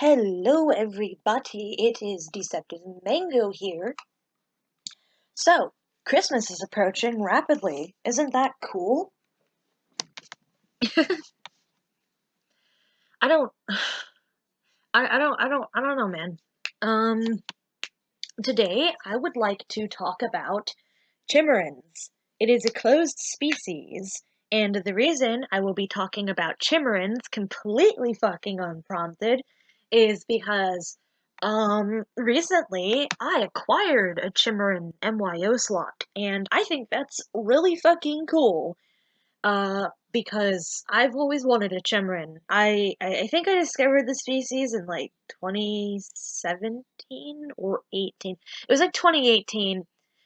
Hello, everybody. It is Deceptive Mango here. So, Christmas is approaching rapidly. Isn't that cool? I don't, I don't know, man. Um, Today I would like to talk about chimereons. It is a closed species, and the reason I will be talking about chimereons completely fucking unprompted is because, recently I acquired a chimereon MYO slot, and I think that's really fucking cool. Because I've always wanted a chimereon. I think I discovered the species in like 2017 or 18. It was like 2018.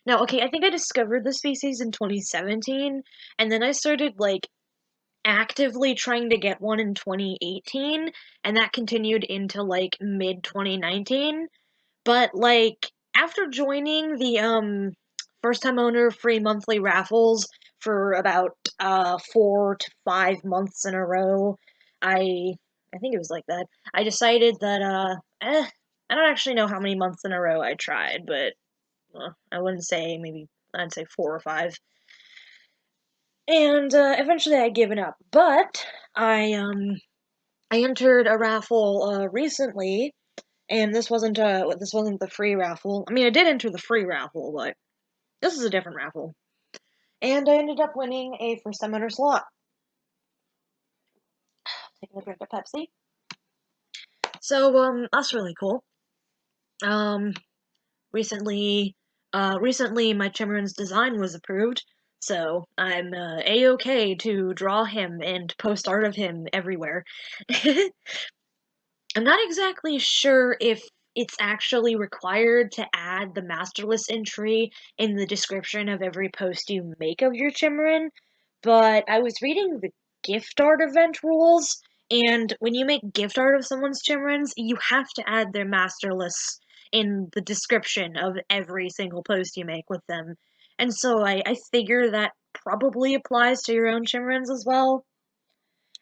No, okay, I think I discovered the species in 2017, and then I started like actively trying to get one in 2018, and that continued into like mid 2019. But like after joining the first time owner free monthly raffles for about 4 to 5 months in a row, I I think it was like that. I decided that I don't actually know how many months in a row I tried, but I wouldn't say maybe I'd say 4 or 5. And eventually I given up. But I entered a raffle recently, and this wasn't the free raffle. I mean, I did enter the free raffle, but this is a different raffle. And I ended up winning a first time owner slot. Taking a drink of Pepsi. So that's really cool. Um recently recently my Chimeron's design was approved, so I'm a-okay to draw him and post art of him everywhere. I'm not exactly sure if it's actually required to add the masterless entry in the description of every post you make of your Chimeron, but I was reading the gift art event rules, and when you make gift art of someone's Chimerons, you have to add their masterless in the description of every single post you make with them. And so I figure that probably applies to your own Chimerons as well.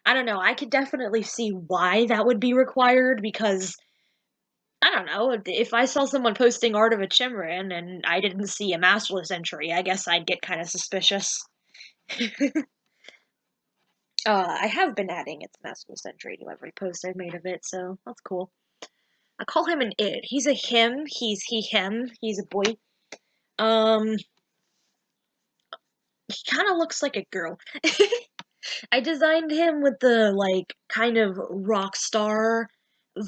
I don't know. I could definitely see why that would be required because I don't know. If I saw someone posting art of a Chimeran and I didn't see a masterless entry, I guess I'd get kind of suspicious. I have been adding its masterless entry to every post I've made of it, so that's cool. I call him an it. He's a him. He's he him. He's a boy. Um, he kind of looks like a girl. I designed him with the like kind of rock star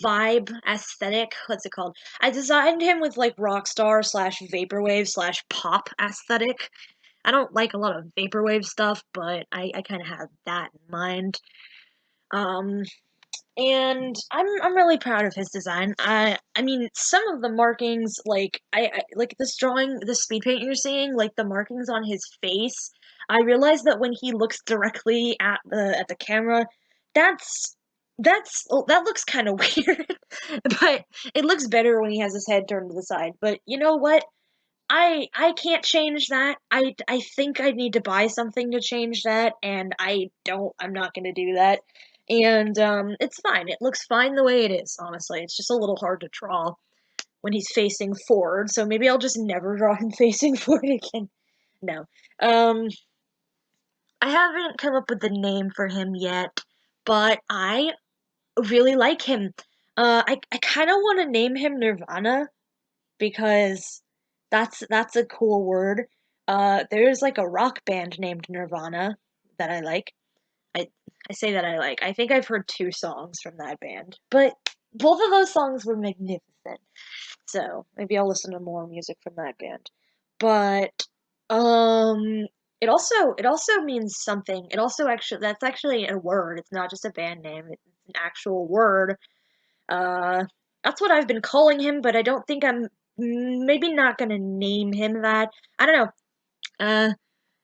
vibe aesthetic. What's it called? I designed him with like rock star slash vaporwave slash pop aesthetic. I don't like a lot of vaporwave stuff, but I kind of have that in mind. Um, and I'm really proud of his design. I mean, some of the markings, like I like this drawing, the speed paint you're seeing, like the markings on his face. I realized that when he looks directly at the camera, that's that looks kind of weird, but it looks better when he has his head turned to the side. But you know what? I can't change that. I think I need to buy something to change that, and I don't. I'm not gonna do that. And it's fine. It looks fine the way it is. Honestly, it's just a little hard to draw when he's facing forward. So maybe I'll just never draw him facing forward again. No. Um, I haven't come up with the name for him yet, but I really like him. I kind of want to name him Nirvana because that's a cool word. There's like a rock band named Nirvana that I like. I I say that I like. I think I've heard 2 songs from that band, but both of those songs were magnificent. So maybe I'll listen to more music from that band. But um, it also means something. It also actually that's actually a word. It's not just a band name. It's an actual word. Uh, that's what I've been calling him, but I don't think I'm maybe not gonna name him that. I don't know.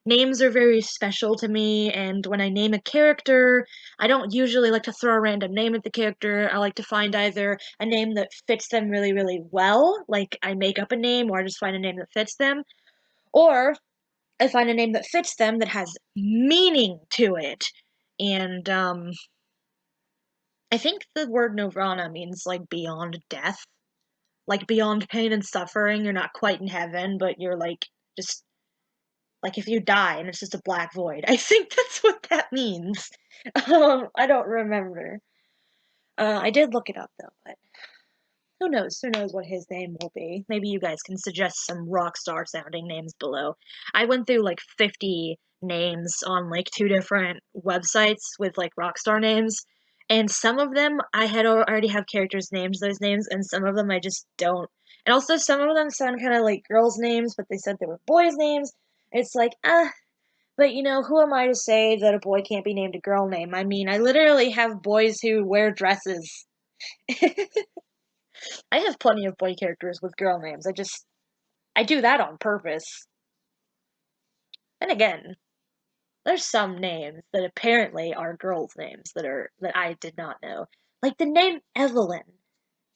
Names are very special to me, and when I name a character, I don't usually like to throw a random name at the character. I like to find either a name that fits them really, really well, like I make up a name, or I just find a name that fits them, or I find a name that fits them that has meaning to it. And I think the word nirvana means like beyond death, like beyond pain and suffering. You're not quite in heaven, but you're like just like if you die and it's just a black void. I think that's what that means. I don't remember. I did look it up though, but who knows? Who knows what his name will be? Maybe you guys can suggest some rock star sounding names below. I went through like 50 names on like two different websites with like rock star names, and some of them I had already have characters named those names, and some of them I just don't. And also some of them sound kind of like girls' names, but they said they were boys' names. It's like, but you know, who am I to say that a boy can't be named a girl name? I mean, I literally have boys who wear dresses. I have plenty of boy characters with girl names. I do that on purpose. And again, there's some names that apparently are girls' names that I did not know. Like the name Evelyn.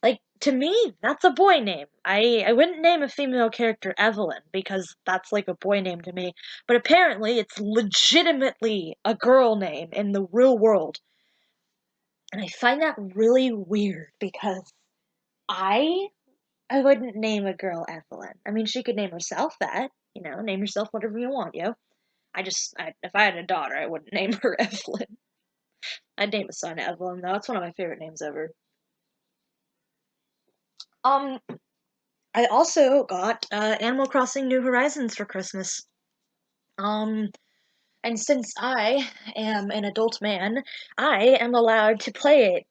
Like to me, that's a boy name. I wouldn't name a female character Evelyn because that's like a boy name to me. But apparently it's legitimately a girl name in the real world. And I find that really weird because I I wouldn't name a girl Evelyn. I mean, she could name herself that. You know, name yourself whatever you want, yo. If I had a daughter, I wouldn't name her Evelyn. I'd name a son Evelyn, though. It's one of my favorite names ever. Um, I also got Animal Crossing New Horizons for Christmas. Um, and since I am an adult man, I am allowed to play it.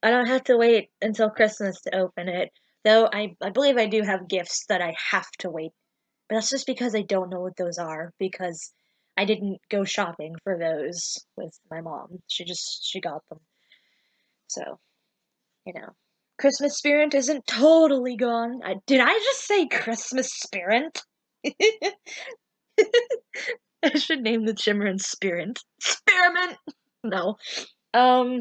I don't have to wait until Christmas to open it. Though I believe I do have gifts that I have to wait. But that's just because I don't know what those are, because I didn't go shopping for those with my mom. She got them. So, you know. Christmas spirit isn't totally gone. Did I just say Christmas spirit? I should name the chimereon Spirit. Spearmint! No. Um,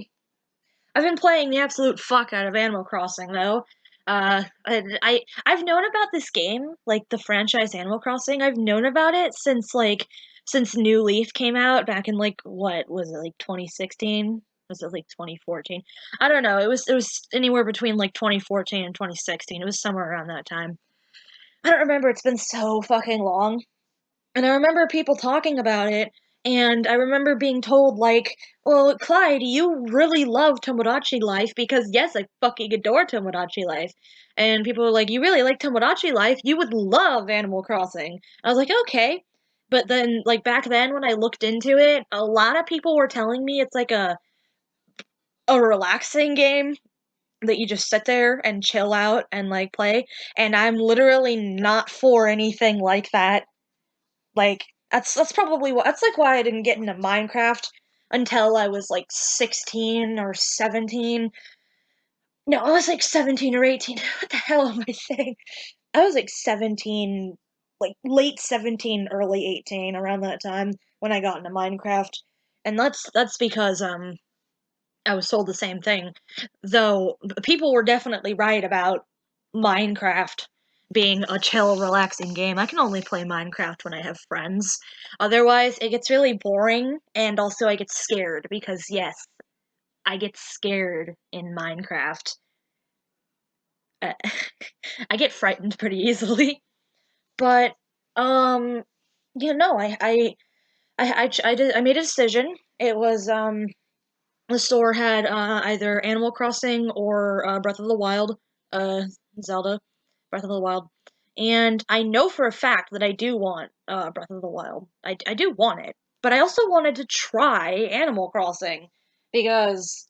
I've been playing the absolute fuck out of Animal Crossing though. I've known about this game, like the franchise Animal Crossing. I've known about it since New Leaf came out back in like what was it, like 2016? Was it like 2014? I don't know. It was anywhere between like 2014 and 2016. It was somewhere around that time. I don't remember. It's been so fucking long. And I remember people talking about it, and I remember being told, like, well, Clyde, you really love Tomodachi Life because, yes, I fucking adore Tomodachi Life. And people were like, you really like Tomodachi Life? You would love Animal Crossing. I was like, okay. But then, like, back then when I looked into it, a lot of people were telling me it's like a relaxing game that you just sit there and chill out and, like, play. And I'm literally not for anything like that. Like that's probably that's like why I didn't get into Minecraft until I was like 16 or 17. No, I was like 17 or 18. What the hell am I saying? I was like 17, like late 17, early 18 around that time when I got into Minecraft. And that's because I was told the same thing. Though people were definitely right about Minecraft being a chill, relaxing game. I can only play Minecraft when I have friends. Otherwise, it gets really boring, and also I get scared because, yes, I get scared in Minecraft. Uh, I get frightened pretty easily. But, um, you know, I made a decision. It was, the store had either Animal Crossing or Breath of the Wild, uh, Zelda, Breath of the Wild. And I know for a fact that I do want Breath of the Wild. I do want it. But I also wanted to try Animal Crossing because,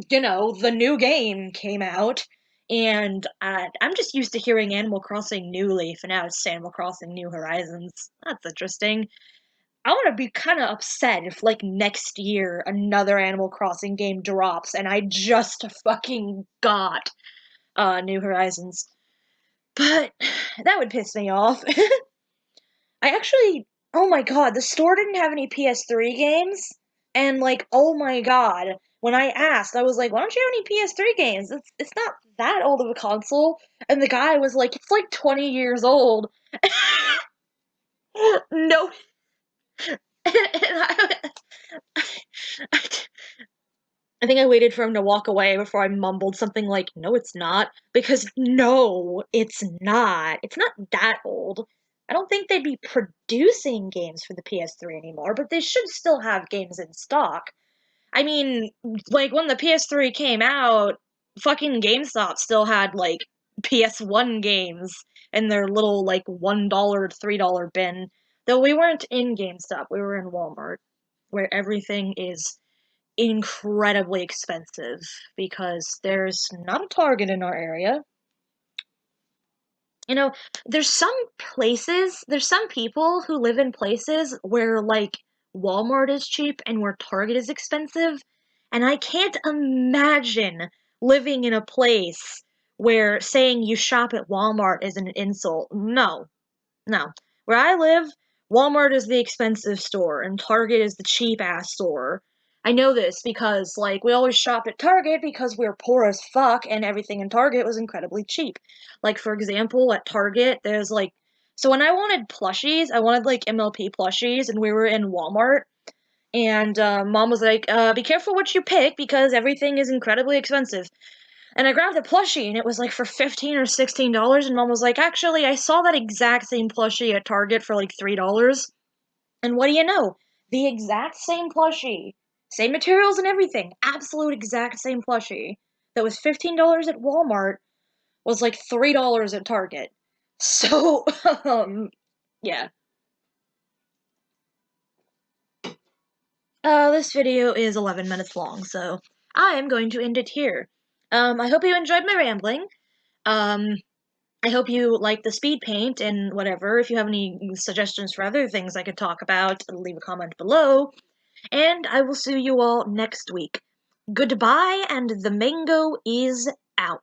you know, the new game came out. And I'm just used to hearing Animal Crossing New Leaf, and now it's Animal Crossing New Horizons. That's interesting. I want to be kind of upset if, like, next year another Animal Crossing game drops and I just fucking got New Horizons. But that would piss me off. I actually, oh my god, the store didn't have any PS3 games, and like, oh my god, when I asked, I was like, why don't you have any PS3 games? It's not that old of a console, and the guy was like, it's like 20 years old. No, and I, I think I waited for him to walk away before I mumbled something like, no, it's not. Because no, it's not. It's not that old. I don't think they'd be producing games for the PS3 anymore, but they should still have games in stock. I mean, like, when the PS3 came out, fucking GameStop still had, like, PS1 games in their little, like, $1, $3 bin. Though we weren't in GameStop, we were in Walmart, where everything is incredibly expensive because there's not a Target in our area. You know, there's some people who live in places where, like, Walmart is cheap and where Target is expensive, and I can't imagine living in a place where saying you shop at Walmart is an insult. No, no. Where I live, Walmart is the expensive store and Target is the cheap ass store. I know this because, like, we always shop at Target because we're poor as fuck and everything in Target was incredibly cheap. Like, for example, at Target, there's like, so when I wanted plushies, I wanted like MLP plushies, and we were in Walmart, and mom was like, be careful what you pick because everything is incredibly expensive. And I grabbed a plushie and it was like for $15 or $16, and mom was like, actually, I saw that exact same plushie at Target for like $3. And what do you know? The exact same plushie, same materials and everything, absolute exact same plushie that was $15 at Walmart was like $3 at Target. So, yeah. This video is 11 minutes long, so I am going to end it here. I hope you enjoyed my rambling. Um, I hope you like the speed paint and whatever. If you have any suggestions for other things I could talk about, leave a comment below. And I will see you all next week. Goodbye, and the mango is out.